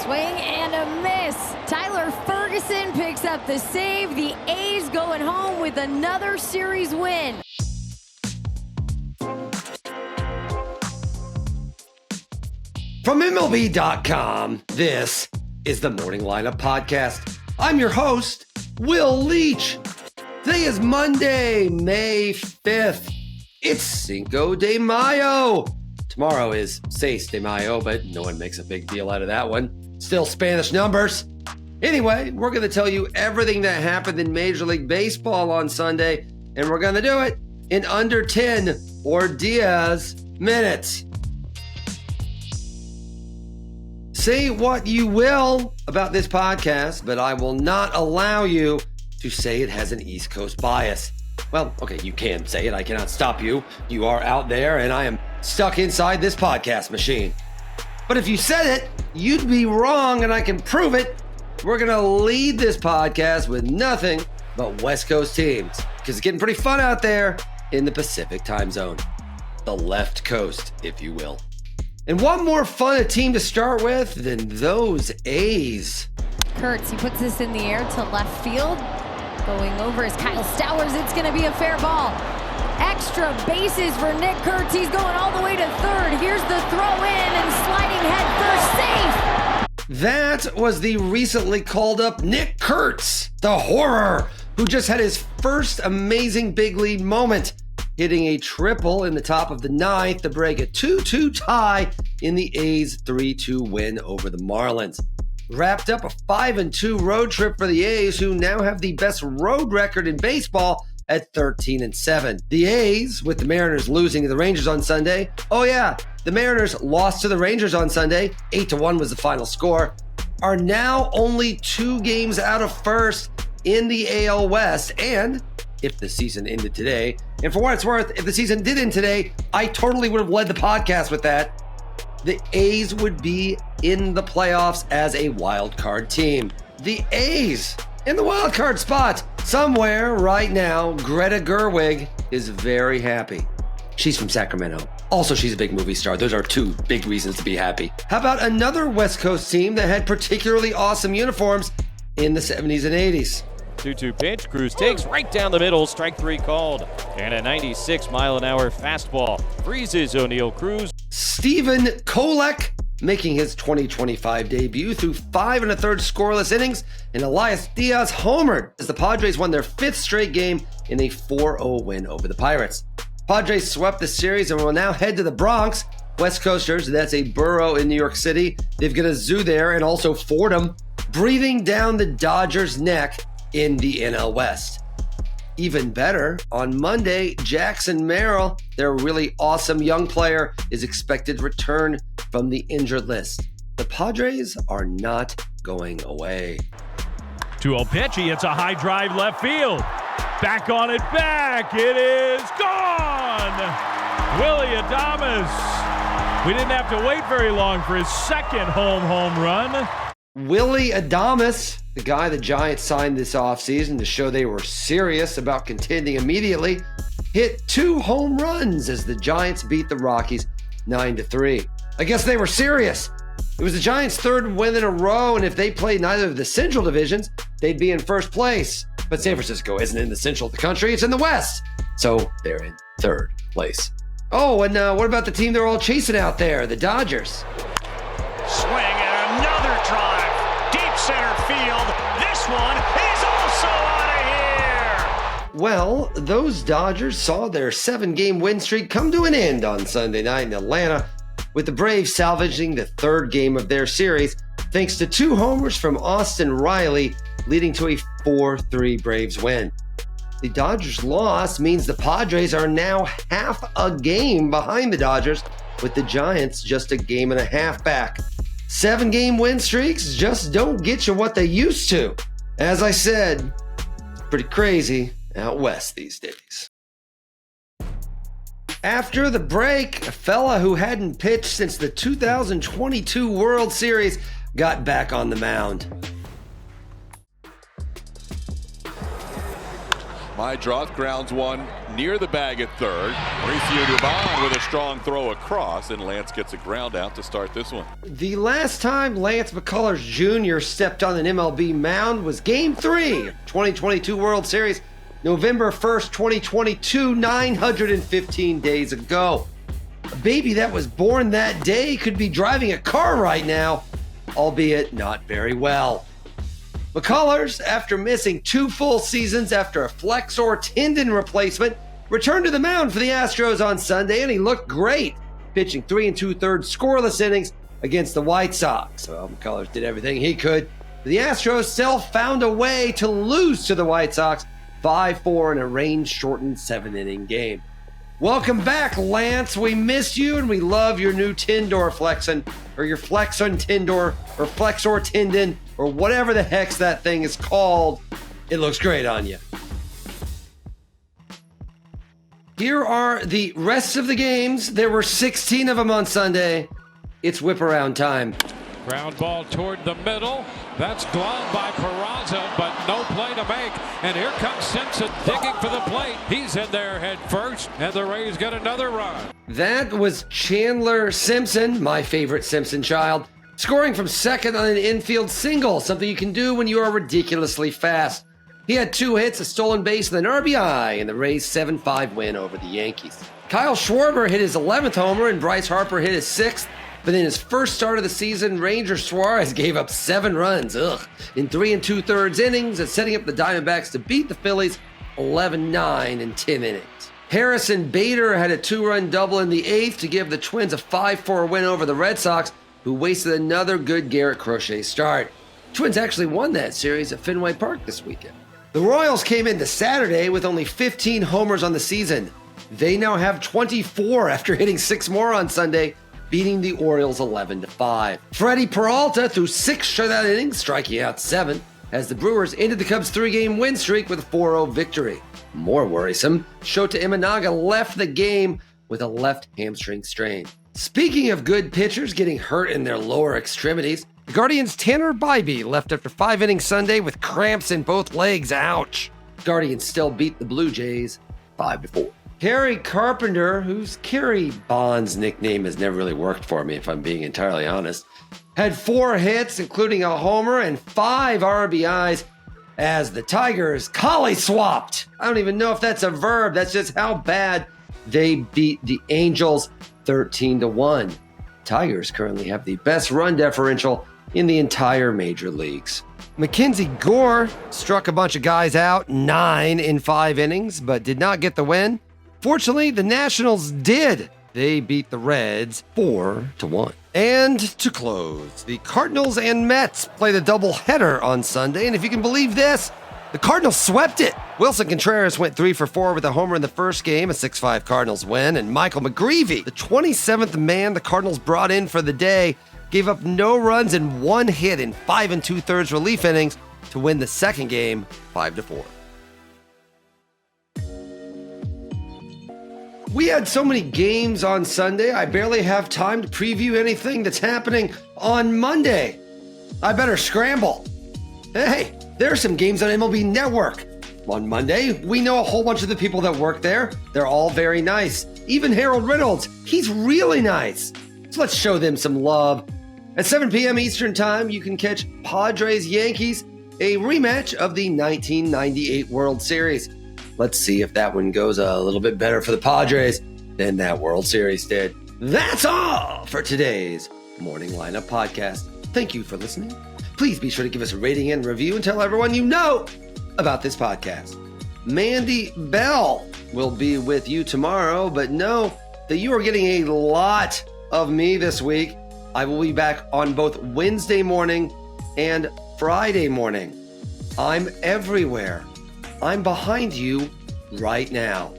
Swing and a miss. Tyler Ferguson picks up the save. The A's going home with another series win. From MLB.com, this is the Morning Lineup Podcast. I'm your host, Will Leach. Today is Monday, May 5th. It's Cinco de Mayo. Tomorrow is Seis de Mayo, but no one makes a big deal out of that one. Still Spanish numbers. Anyway, we're going to tell you everything that happened in Major League Baseball on Sunday, and we're going to do it in under 10 or Diaz minutes. Say what you will about this podcast, but I will not allow you to say it has an East Coast bias. Well, okay, you can say it. I cannot stop you. You are out there, and I am stuck inside this podcast machine. But if you said it, you'd be wrong, and I can prove it. We're going to lead this podcast with nothing but West Coast teams, because it's getting pretty fun out there in the Pacific time zone. The left coast, if you will. And what more fun a team to start with than those A's? Kurtz, he puts this in the air to left field. Going over is Kyle Stowers. It's going to be a fair ball. Extra bases for Nick Kurtz. He's going all the way to third. Here's the throw in and sliding head first, safe. That was the recently called up Nick Kurtz, the horror, who just had his first amazing big league moment, hitting a triple in the top of the ninth to break a 2-2 tie in the A's 3-2 win over the Marlins. Wrapped up a 5-2 road trip for the A's, who now have the best road record in baseball at 13-7. The A's, with the Mariners losing to the Rangers on Sunday. Oh yeah, the Mariners lost to the Rangers on Sunday. 8-1 was the final score. Are now only 2 games out of first in the AL West. And if the season ended today, and for what it's worth, if the season did end today, I totally would have led the podcast with that. The A's would be in the playoffs as a wild card team. The A's in the wild card spot. Somewhere right now, Greta Gerwig is very happy. She's from Sacramento. Also, she's a big movie star. Those are 2 big reasons to be happy. How about another West Coast team that had particularly awesome uniforms in the 70s and 80s? 2-2 pitch. Cruz takes right down the middle. Strike 3 called. And a 96-mile-an-hour fastball freezes O'Neill Cruz. Steven Kolek making his 2025 debut through 5 1/3 scoreless innings, and Elias Diaz homered as the Padres won their 5th straight game in a 4-0 win over the Pirates. Padres swept the series and will now head to the Bronx. West Coasters, that's a borough in New York City. They've got a zoo there and also Fordham, breathing down the Dodgers' neck in the NL West. Even better, on Monday, Jackson Merrill, their really awesome young player, is expected to return from the injured list. The Padres are not going away. 2-0 pitch, he hits a high drive left field. Back on it, back, it is gone! Willy Adames. We didn't have to wait very long for his second home run. Willy Adames, the guy the Giants signed this offseason to show they were serious about contending immediately, hit 2 home runs as the Giants beat the Rockies 9-3. I guess they were serious. It was the Giants' 3rd win in a row, and if they played neither of the Central divisions, they'd be in first place. But San Francisco isn't in the Central of the country, it's in the West. So they're in 3rd place. Oh, and what about the team they're all chasing out there, the Dodgers? Swing and another drive. Deep center field. This one is also out of here. Well, those Dodgers saw their 7-game win streak come to an end on Sunday night in Atlanta, with the Braves salvaging the 3rd game of their series thanks to 2 homers from Austin Riley, leading to a 4-3 Braves win. The Dodgers' loss means the Padres are now half a game behind the Dodgers, with the Giants just a game and a half back. 7-game win streaks just don't get you what they used to. As I said, pretty crazy out west these days. After the break, a fella who hadn't pitched since the 2022 World Series got back on the mound. Mydroth grounds one near the bag at third. Mauricio Dubon with a strong throw across, and Lance gets a ground out to start this one. The last time Lance McCullers Jr. stepped on an MLB mound was Game 3, 2022 World Series, November 1st, 2022, 915 days ago. A baby that was born that day could be driving a car right now, albeit not very well. McCullers, after missing 2 full seasons after a flexor tendon replacement, returned to the mound for the Astros on Sunday, and he looked great, pitching 3 2/3 scoreless innings against the White Sox. Well, McCullers did everything he could, but the Astros still found a way to lose to the White Sox 5-4 in a rain-shortened 7-inning game. Welcome back, Lance. We miss you, and we love your new Tindor Flexon, or your Flexon Tindor, or Flexor Tendon, or whatever the heck's that thing is called. It looks great on you. Here are the rest of the games. There were 16 of them on Sunday. It's whip around time. Ground ball toward the middle. That's gloved by Carranza, but no play to make. And here comes Simpson digging for the plate. He's in there head first, and the Rays get another run. That was Chandler Simpson, my favorite Simpson child, scoring from second on an infield single, something you can do when you are ridiculously fast. He had 2 hits, a stolen base, and an RBI in the Rays' 7-5 win over the Yankees. Kyle Schwarber hit his 11th homer, and Bryce Harper hit his 6th. But in his first start of the season, Ranger Suarez gave up 7 runs in 3 2/3 innings, and setting up the Diamondbacks to beat the Phillies 11-9 in 10 innings. Harrison Bader had a 2-run double in the 8th to give the Twins a 5-4 win over the Red Sox, who wasted another good Garrett Crochet start. Twins actually won that series at Fenway Park this weekend. The Royals came into Saturday with only 15 homers on the season. They now have 24 after hitting 6 more on Sunday, beating the Orioles 11-5. Freddie Peralta threw 6 shutout innings, striking out 7, as the Brewers ended the Cubs' 3-game win streak with a 4-0 victory. More worrisome, Shota Imanaga left the game with a left hamstring strain. Speaking of good pitchers getting hurt in their lower extremities, the Guardians' Tanner Bybee left after 5 innings Sunday with cramps in both legs. Ouch. Guardians still beat the Blue Jays 5-4. Kerry Carpenter, whose Kerry Bonds nickname has never really worked for me if I'm being entirely honest, had 4 hits, including a homer and 5 RBIs, as the Tigers collie-swapped. I don't even know if that's a verb. That's just how bad they beat the Angels 13-1. Tigers currently have the best run differential in the entire major leagues. Mackenzie Gore struck a bunch of guys out 9 in 5 innings, but did not get the win. Fortunately, the Nationals did. They beat the Reds 4-1. And to close, the Cardinals and Mets play the doubleheader on Sunday, and if you can believe this, the Cardinals swept it. Wilson Contreras went 3 for 4 with a homer in the first game, a 6-5 Cardinals win, and Michael McGreevy, the 27th man the Cardinals brought in for the day, gave up no runs and 1 hit in 5 2/3 relief innings to win the second game 5-4. We had so many games on Sunday, I barely have time to preview anything that's happening on Monday. I better scramble. Hey, there are some games on MLB Network. On Monday, we know a whole bunch of the people that work there. They're all very nice. Even Harold Reynolds, he's really nice. So let's show them some love. At 7 p.m. Eastern Time, you can catch Padres-Yankees, a rematch of the 1998 World Series. Let's see if that one goes a little bit better for the Padres than that World Series did. That's all for today's Morning Lineup Podcast. Thank you for listening. Please be sure to give us a rating and review and tell everyone you know about this podcast. Mandy Bell will be with you tomorrow, but know that you are getting a lot of me this week. I will be back on both Wednesday morning and Friday morning. I'm everywhere. I'm behind you right now.